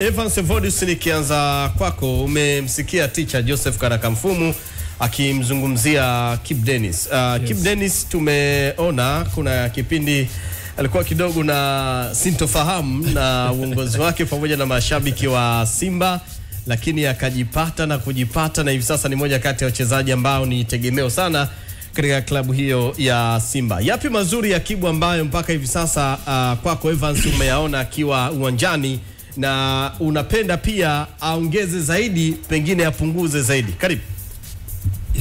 Evan Sevodus, nikianza kwako, umemsikia teacher Joseph Karakamfumu akimzungumzia Kibu Denis. Kibu Denis tumeona kuna kipindi alikuwa kidogo na sintofahamu na uongozi wake pamoja na mashabiki wa Simba, lakini akajipata na kujipata, na hivi sasa ni moja kati ya wachezaji ambao ni tegemeo sana katika klabu hiyo ya Simba. Yapi mazuri ya Kibu ambayo mpaka hivi sasa kwako Evans umeyaona akiwa uwanjani na unapenda pia aongeze zaidi, pengine apunguze zaidi? Karibu.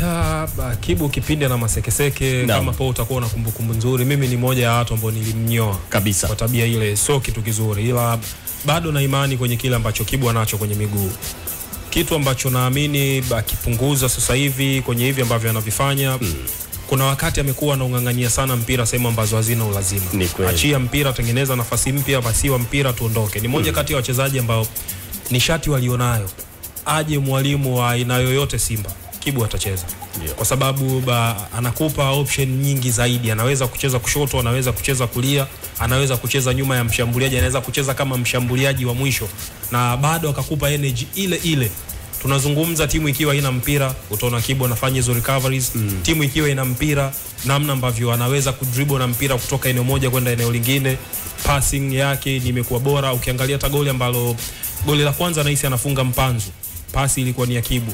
Ya Kibu kipindi na masekeseke kama po utakuwa na kumbukumbu nzuri. Mimi ni moja ya watu ambao nilimnyoa kabisa kwa tabia ile, sio kitu kizuri, ila bado na imani kwenye kile ambacho Kibu anacho kwenye miguu. Kitu ambacho naamini akipunguza sasa hivi kwenye hivi ambavyo anavifanya, kuna wakati amekuwa anaungangania sana mpira sehemu ambazo hazina ulazima. Achia mpira, tengeneza nafasi mpya, pasiwa mpira tuondoke. Ni moja kati ya wachezaji ambao nishati walionayo, aje mwalimu wa aina yoyote Simba, Kibu atacheza. Kwa sababu anakupa option nyingi zaidi. Anaweza kucheza kushoto, anaweza kucheza kulia, anaweza kucheza nyuma ya mshambuliaji, anaweza kucheza kama mshambuliaji wa mwisho, na bado akakupa energy ile ile. Tunazungumza timu ikiwa ina mpira, utaona Kibu anafanya hizo recoveries. Timu ikiwa ina mpira, namna ambavyo anaweza kudribble na mpira kutoka eneo moja kwenda eneo lingine, passing yake imekuwa bora. Ukiangalia hata goli la kwanza nahisi anafunga mpanzu, pasi ilikuwa ni ya Kibu.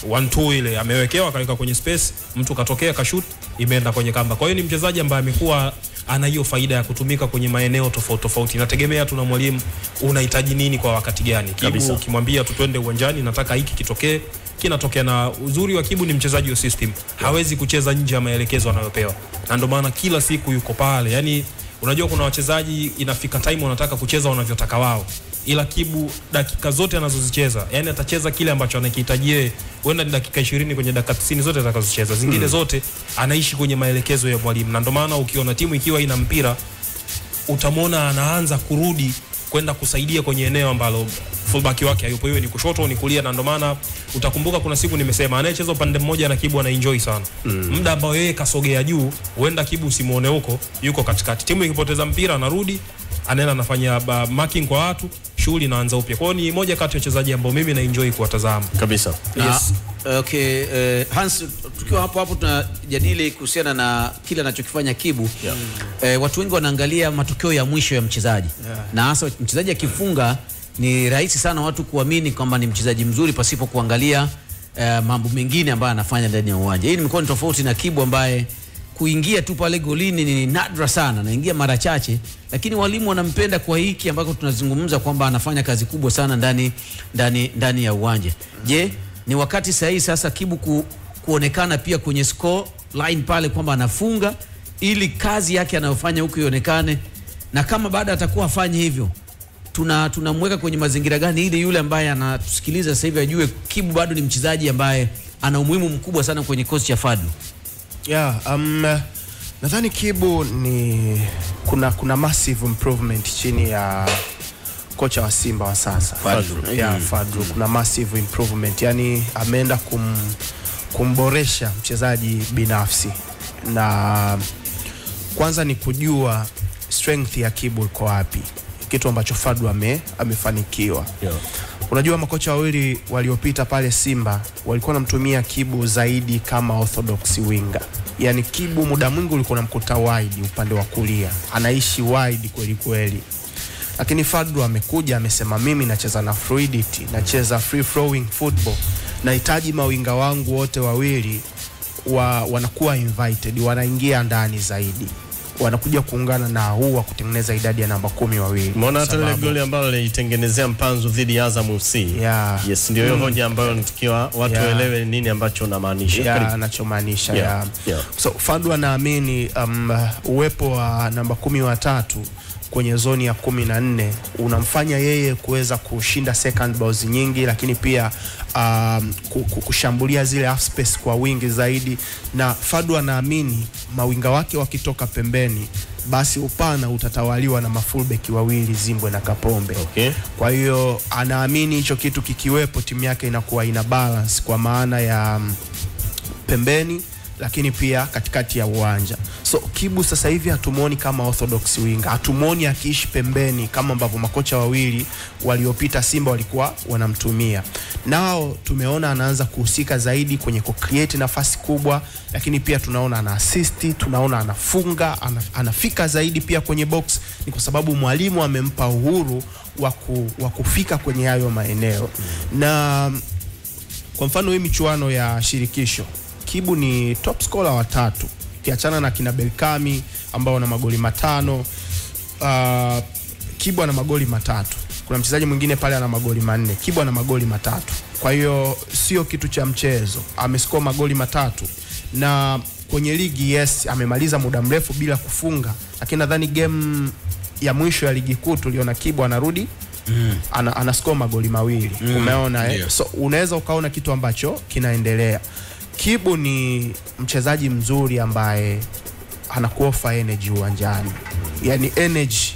1-2 ile amewekewa, akaweka kwenye space, mtu katokea kashoot, imeenda kwenye kamba. Kwa hiyo ni mchezaji ambaye amekuwa ana hiyo faida ya kutumika kwenye maeneo tofauti tofauti. Inategemea tuna mwalimu unahitaji nini kwa wakati gani. Kibu ukimwambia tutwende uwanjani, nataka hiki kitokee, kinatokea. Na uzuri wa Kibu ni mchezaji wa system. Hawezi kucheza nje ya maelekezo anayopewa. Na ndio maana kila siku yuko pale. Yaani unajua kuna wachezaji inafika time wanataka kucheza wanavyotaka wao, ila Kibu dakika zote anazozicheza, yani atacheza kile ambacho anakihitaji yeye. Huenda ni dakika 20 kwenye dakika 90 zote atakazocheza, zingine zote anaishi kwenye maelekezo ya mwalimu. Na ndio maana ukiona timu ikiwa ina mpira, utamwona anaanza kurudi kwenda kusaidia kwenye eneo ambalo fullback wake hayupo, iwe ni kushoto ni kulia. Na ndio maana utakumbuka kuna siku nimesema anayecheza upande mmoja na Kibu ana enjoy sana. Muda ambao yeye kasogea juu, huenda Kibu usimuone huko, yuko katikati. Timu ikipoteza mpira anarudi, anaenda anafanya marking kwa watu, shughuli inaanza upya. Kwa hiyo ni moja kati ya wachezaji ambao mimi na enjoy kuwatazama kabisa. Yes. Okay, Hans, tukiwa hapo tunajadili kuhusiana na kile anachokifanya Kibu. Watu wengi wanaangalia matokeo ya mwisho ya mchezaji. Na hasa mchezaji akifunga ni rahisi sana watu kuamini kwamba ni mchezaji mzuri pasipo kuangalia mambo mengine ambayo anafanya ndani ya uwanja. Hii imekuwa ni tofauti na Kibu ambaye kuingia tu pale golini ni nadra sana, naingia mara chache, lakini walimu wanampenda kwa hiki ambako tunazungumza kwamba anafanya kazi kubwa sana ndani ya uwanja. Je, ni wakati sahihi sasa Kibu kuonekana pia kwenye score line pale kwamba anafunga, ili kazi yake anayofanya huko ionekane? Na kama baada atakuwa afanye hivyo, tunamweka kwenye mazingira gani ili yule ambaye anatusikiliza sasa hivi ajue Kibu bado ni mchezaji ambaye ana umuhimu mkubwa sana kwenye kosi cha Fadlu? Nadhani Kibu ni kuna massive improvement chini ya kocha wa Simba wa sasa, Fadlu. Kuna massive improvement, yani ameenda kumboresha mchezaji binafsi, na kwanza ni kujua strength ya Kibu iko wapi, kitu ambacho Fadlu amefanikiwa. Unajua makocha wawili waliopita pale Simba walikuwa namtumia Kibu zaidi kama orthodox winger. Yani Kibu muda mwingi ulikuwa unamkuta wide upande wa kulia, anaishi wide kweli kweli. Lakini Fadlu amekuja amesema, mimi nacheza na fluidity, nacheza free flowing football, nahitaji mawinga wangu wote wawili wanakuwa invited, wanaingia ndani zaidi, wanakuja kuungana na huwa kutengeneza idadi ya namba 10 wawili. Umeona hata ile goli ambayo alitengenezea mpanzu dhidi ya Azam FC. Yes, ndio hiyo hoja ambayo tukiwa watu waelewe nini ambacho unamaanisha. Anachomaanisha. So Fadlu anaamini uwepo wa namba 10 wa tatu kwenye zoni ya 14 unamfanya yeye kuweza kushinda second balls nyingi, lakini pia kushambulia zile half space kwa wingi zaidi. Na Fadlu anaamini mawinga wake wakitoka pembeni, basi upana utatawaliwa na mafullback wawili, Zimbwe na Kapombe. Kwa hiyo anaamini hicho kitu kikiwepo, timu yake inakuwa ina balance, kwa maana ya pembeni lakini pia katikati ya uwanja. So Kibu sasa hivi hatumuoni kama orthodox winger, hatumuoni akiishi pembeni kama ambavyo makocha wawili waliopita Simba walikuwa wanamtumia. Nao tumeona anaanza kuhusika zaidi kwenye ku-create nafasi kubwa, lakini pia tunaona ana assist, tunaona anafunga, anafika zaidi pia kwenye box. Ni kwa sababu mwalimu amempa uhuru wa kufika kwenye hayo maeneo. Na kwa mfano hii michuano ya shirikisho, Kibu ni top scorer wa 3. Kiachana na kina Belkami ambao wana magoli 5, Kibu ana magoli 3. Kuna mchezaji mwingine pale ana magoli 4. Kibu ana magoli 3. Kwa hiyo sio kitu cha mchezo. Amescore magoli 3. Na kwenye ligi yes, amemaliza muda mrefu bila kufunga. Lakini nadhani game ya mwisho ya ligi kuu tuliona Kibu anarudi ana score magoli 2. Umeona So unaweza ukaona kitu ambacho kinaendelea. Kibu ni mchezaji mzuri ambaye anakuofa energy uwanjani. Yani energy,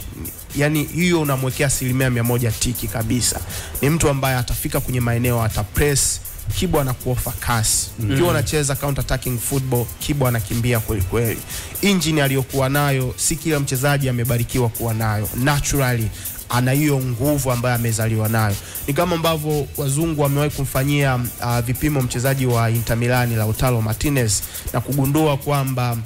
yani hiyo unamwekea 100% tiki kabisa. Ni mtu ambaye atafika kwenye maeneo, atapress. Kibu anakuofa kasi. Ukiwa unacheza counter attacking football, Kibu anakimbia kweli kweli. Engine aliyokuwa nayo si kila mchezaji amebarikiwa kuwa nayo. Naturally ana hiyo nguvu ambayo amezaliwa nayo. Ni kama ambavyo wazungu wamewahi kumfanyia vipimo mchezaji wa Inter Milan Lautaro Martinez na kugundua kwamba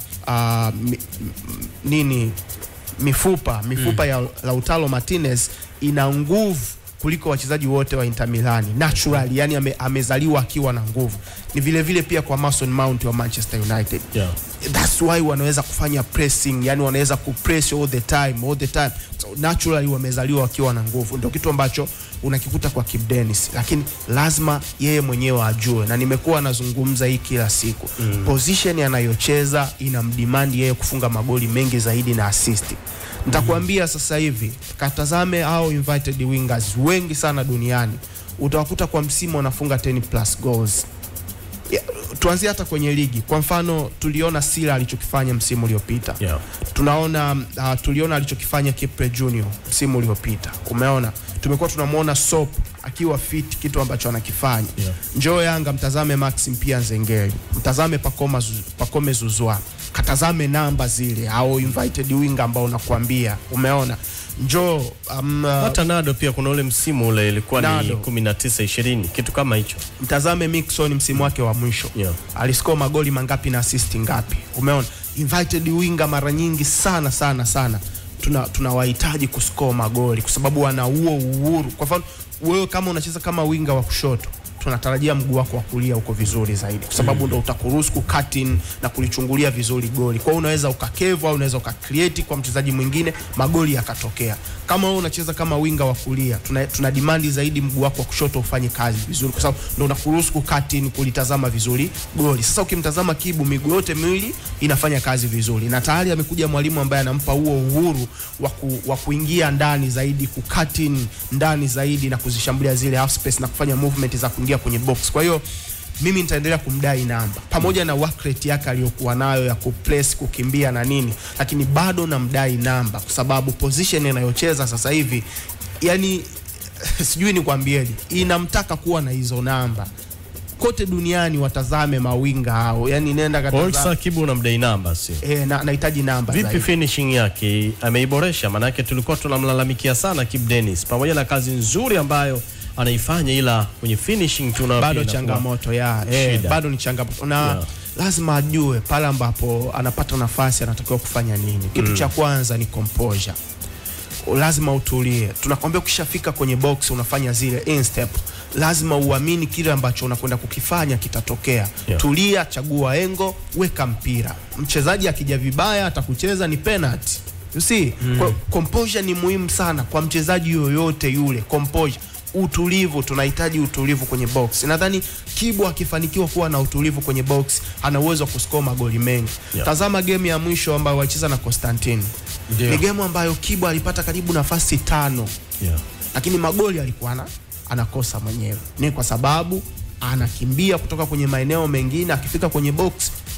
mifupa ya Lautaro Martinez ina nguvu kuliko wachezaji wote wa Inter Milan naturally, yani amezaliwa akiwa na nguvu. Ni vile vile pia kwa Mason Mount wa Manchester United. That's why wanaweza kufanya pressing, yani wanaweza kupress all the time. So naturally wamezaliwa wakiwa na nguvu. Ndio kitu ambacho unakikuta kwa Kibu Denis, lakini lazima yeye mwenyewe ajue, na nimekuwa nazungumza hii kila siku. Position anayocheza inamdemand yeye kufunga magoli mengi zaidi na assist. Nitakwambia sasa hivi katazame hao invited wingers wengi sana duniani, utawakuta kwa msimu wanafunga 10+ goals. Tuanzie hata kwenye ligi. Kwa mfano tuliona Sila alichokifanya msimu uliopita. Tuliona alichokifanya Kipre Junior msimu uliopita. Umeona? Tumekuwa tunamuona Sop akiwa fit, kitu ambacho anakifanya. Njoo Yanga mtazame Maxim pia Nzengeli, mtazame Pacome Zouzoua, katazame namba zile au invited winger ambao nakwambia. Umeona? Njoo hata Nado pia kuna ule msimu ule ilikuwa ni 19-20 kitu kama hicho. Mtazame Mixon msimu wake wa mwisho. Aliscore magoli mangapi na assist ngapi? Umeona? Invited winger mara nyingi sana tunawahitaji kuscore magoli kwa sababu wana huo uhuru. Kwa mfano wewe kama unacheza kama winga wa kushoto, tunatarajia mguu wako wa kulia uko vizuri zaidi kwa sababu ndo utakuruhusu ku-cut in na kulichungulia vizuri goli. Kwa hiyo unaweza ukakevu au unaweza ukacreate kwa mchezaji mwingine magoli yakatokea. Kama wewe unacheza kama winga wa kulia, tuna demand zaidi mguu wako wa kushoto ufanye kazi vizuri kwa sababu ndo unakuruhusu ku-cut in, kulitazama vizuri goli. Sasa ukimtazama Kibu, miguu yote miwili inafanya kazi vizuri, na tayari amekuja mwalimu ambaye anampa huo uhuru wa kuingia ndani zaidi, ku-cut in ndani zaidi na kuzishambulia zile half space na kufanya movement za kuingia kwenye box. Kwa hiyo mimi nitaendelea kumdai namba pamoja na work rate yake aliyokuwa nayo ya kupress, kukimbia na nini, lakini bado namdai namba kwa sababu position anayocheza sasa hivi, yani sijui nikwambieje, inamtaka kuwa na hizo namba. Kote duniani watazame mawinga hao, yani nenda katazama. Sasa Kibu unamdai namba si? Nahitaji namba. Vipi zaidi finishing yake ameiboresha? Maana yake tulikuwa tunamlalamikia sana Kibu Denis pamoja na kazi nzuri ambayo anaifanya, ila kwenye finishing tunaona bado changamoto bado ni changamoto na lazima ajue pale ambapo anapata nafasi anatakiwa kufanya nini. Kitu cha kwanza ni composure. Lazima utulie. Tunakwambia ukishafika kwenye box unafanya zile in step, lazima uamini kile ambacho unakwenda kukifanya kitatokea. Tulia, chagua engo, weka mpira. Mchezaji akija vibaya atakucheza ni penalty. You see? Composure ni muhimu sana kwa mchezaji yoyote yule. Composure, utulivu, tunahitaji utulivu kwenye box. Nadhani Kibu akifanikiwa kuwa na utulivu kwenye box, ana uwezo wa kuscore magoli mengi. Tazama game ya mwisho ambayo walicheza na Constantine. Ni game ambayo Kibu alipata karibu nafasi 5. Lakini magoli alikuwa anakosa mwenyewe. Ni kwa sababu anakimbia kutoka kwenye maeneo mengine, akifika kwenye box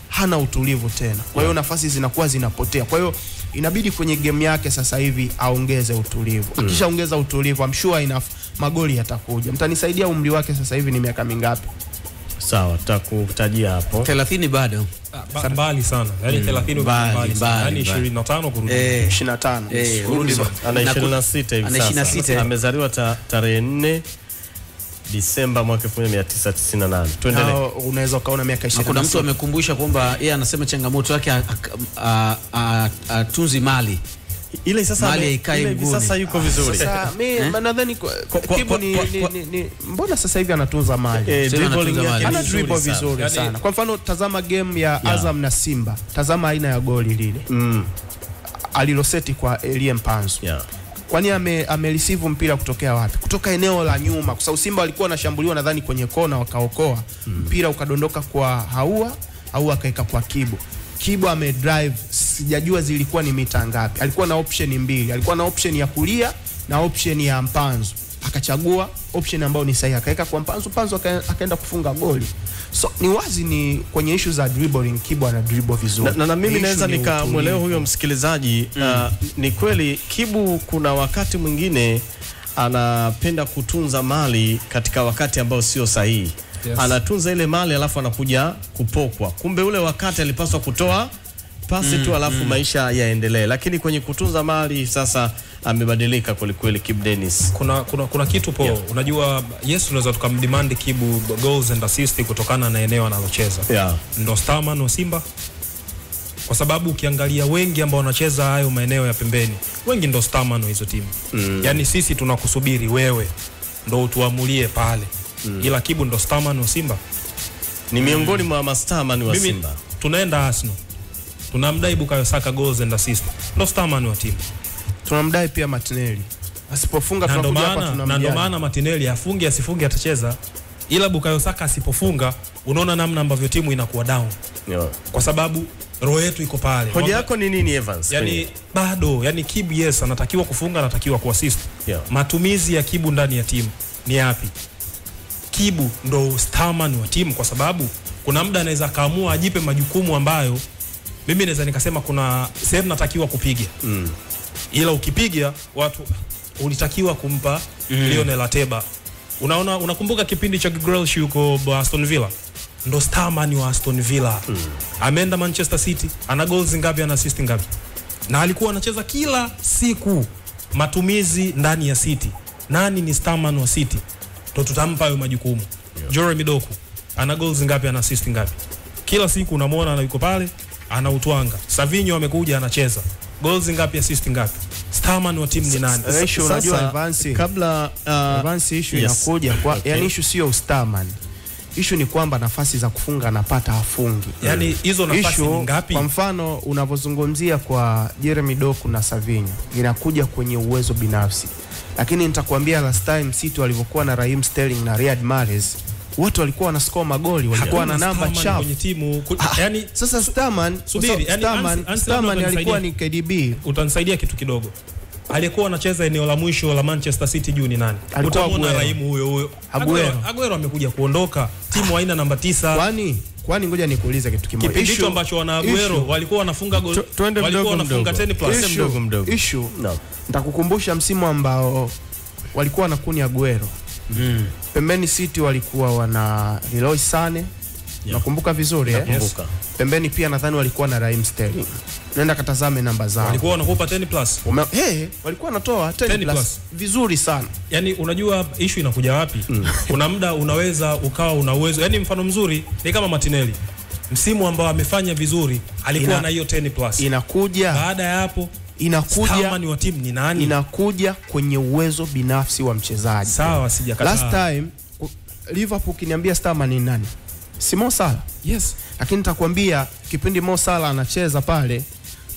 hana utulivu tena. Kwa hiyo nafasi zinakuwa zinapotea. Kwa hiyo inabidi kwenye game yake sasa hivi aongeze utulivu. Akishaongeza utulivu, I'm sure enough magoli yatakuja. Mtanisaidia umri wake sasa hivi ni miaka mingapi? Sawa, tutakutajia hapo. 30 bado. Mbali sana. Yaani 30 mbali sana. Yaani 25 kurudi. 25. Kurudi. Ana 26 hivi sasa. Ana 26. Amezaliwa tarehe 4 Disemba mwaka 1998. Tuendelee. Unaweza kaona miaka 20. Kuna mtu amekumbusha kwamba yeye anasema changamoto yake atunzi mali. Ile sasa sasa yuko vizuri. Sasa mimi nadhani Kibu ni mbona sasa hivi anatunza mali. Ana dribble vizuri sana. Kwa mfano tazama game ya Azam na Simba. Tazama aina ya goli lile. Aliloseti kwa Elie Mpanzu. Kwani amereceive mpira kutokea wapi? Kutoka eneo la nyuma. Kwa sababu Simba walikuwa wanashambuliwa nadhani kwenye kona wakaokoa. Mpira ukadondoka kwa Haua kaeka kwa Kibu. Kibu amedrive, sijajua zilikuwa ni mita ngapi. Alikuwa na option mbili. Alikuwa na option ya kulia na option ya Mpanzu. Akachagua option ambayo ni sahihi. Akaeka kwa Mpanzu akaenda kufunga goli. So ni wazi ni kwenye issue za dribbling Kibu ana dribble vizuri. Na mimi naweza nikamwelewa huyo msikilizaji. Ni kweli Kibu kuna wakati mwingine anapenda kutunza mali katika wakati ambao sio sahihi. Yes. Anatunza ile mali alafu anakuja kupokwa. Kumbe ule wakati alipaswa kutoa pasi tu alafu maisha yaendelee. Lakini kwenye kutunza mali sasa amebadilika kweli Kibu Denis. Kuna kitu po. Unajua tunaweza tukamdemand Kibu goals and assist kutokana na eneo analocheza. Ndo starman wa Simba. Kwa sababu ukiangalia wengi ambao wanacheza hayo maeneo ya pembeni, wengi ndo starman wa hizo timu. Yaani sisi tunakusubiri wewe ndo utuamulie pale. Ila Kibu ndo starman wa Simba. Ni miongoni mwa mastarman wa Simba. Tunaenda Arsenal. Tunamdai Bukayo Saka goals and assist. Ndo starman wa timu. Tunamdai pia Martinelli. Asipofunga tunakuja hapa tunamdai. Na ndo maana Martinelli afunge asifunge atacheza. Ila Bukayo Saka asipofunga unaona namna ambavyo timu inakuwa down. Kwa sababu roho yetu iko pale. Hoja yako ni nini Evans? Yaani bado, Kibu anatakiwa kufunga, anatakiwa kuassist. Matumizi ya Kibu ndani ya timu ni yapi? Kibu ndo starman wa timu kwa sababu kuna muda anaweza kaamua ajipe majukumu ambayo mimi naweza nikasema kuna sehemu natakiwa kupiga. Ila ukipiga watu ulitakiwa kumpa Lionel Ateba. Unakumbuka kipindi cha Grealish yuko Aston Villa? Ndo starman wa Aston Villa. Ameenda Manchester City, ana goals ngapi, ana assist ngapi? Na alikuwa anacheza kila siku. Matumizi ndani ya City. Nani ni starman wa City? Ndo tutampa hayo majukumu. Jeremy Doku ana goals ngapi, ana assist ngapi? Kila siku unamwona yuko pale anautwanga. Savinho amekuja anacheza. Goals ngapi, assist ngapi? Starman wa timu ni nani? Unajua Evans, kabla Evans issue inakuja kwa yani issue sio starman. Issue ni kwamba nafasi za kufunga anapata hafungi. Yaani hizo nafasi ni ngapi? Kwa mfano unavozungumzia kwa Jeremy Doku na Savinho inakuja kwenye uwezo binafsi. Lakini nitakwambia last time City walivyokuwa na Raheem Sterling na Riyad Mahrez wote walikuwa wanascore magoli, walikuwa na namba chafu kwenye timu. Yani sasa Starman alikuwa ni KDB. Utanisaidia kitu kidogo. Alikuwa anacheza eneo la mwisho la Manchester City juu ni nani? Utamwona Raheem huyo. Aguero amekuja kuondoka. Timu haina namba 9. Kwani ngoja nikuulize kitu kimoja. Kipindi hicho ambacho wana Aguero walikuwa wanafunga goli. Walikuwa wanafunga 10 plus. Issue. Nitakukumbusha msimu ambao walikuwa na Kuni Aguero. Pembeni City walikuwa wana Leroy Sane. Nakumbuka vizuri nakumbuka. Pembeni pia nadhani walikuwa na Raheem Sterling. Nenda katazame namba zao. Walikuwa wanakupa 10 plus. Walikuwa wanatoa 10 plus. Vizuri sana. Yaani unajua issue inakuja wapi? Kuna muda unaweza ukawa una uwezo. Yaani mfano mzuri ni kama Martinelli. Msimu ambao amefanya vizuri alikuwa na hiyo 10 plus. Inakuja. Baada ya hapo starman wa timu ni nani? Inakuja kwenye uwezo binafsi wa mchezaji. Sawa, sijakataa. Last time Liverpool kiniambia starman ni nani? Si Mo Salah. Yes. Lakini nitakwambia kipindi Mo Salah anacheza pale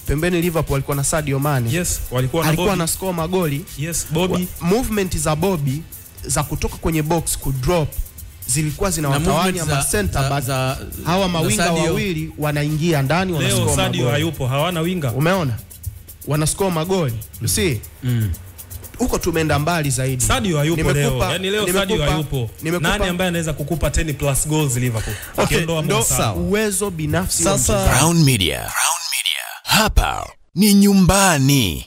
pembeni Liverpool alikuwa na Sadio Mane. Yes, alikuwa na score magoli. Yes, Bobby. Movement za Bobby za kutoka kwenye box ku drop zilikuwa zinawatawanya ma center back. Hawa mawinga wawili wanaingia ndani wanascore magoli. Leo Sadio hayupo, hawana winga. Umeona? Wanascore magoli. You see? Huko tumeenda mbali zaidi. Sadio hayupo leo. Yaani leo Sadio hayupo. Nani ambaye anaweza kukupa 10 plus goals Liverpool? Akiondoa Musa. Uwezo binafsi wa Crown Media. Hapa ni nyumbani.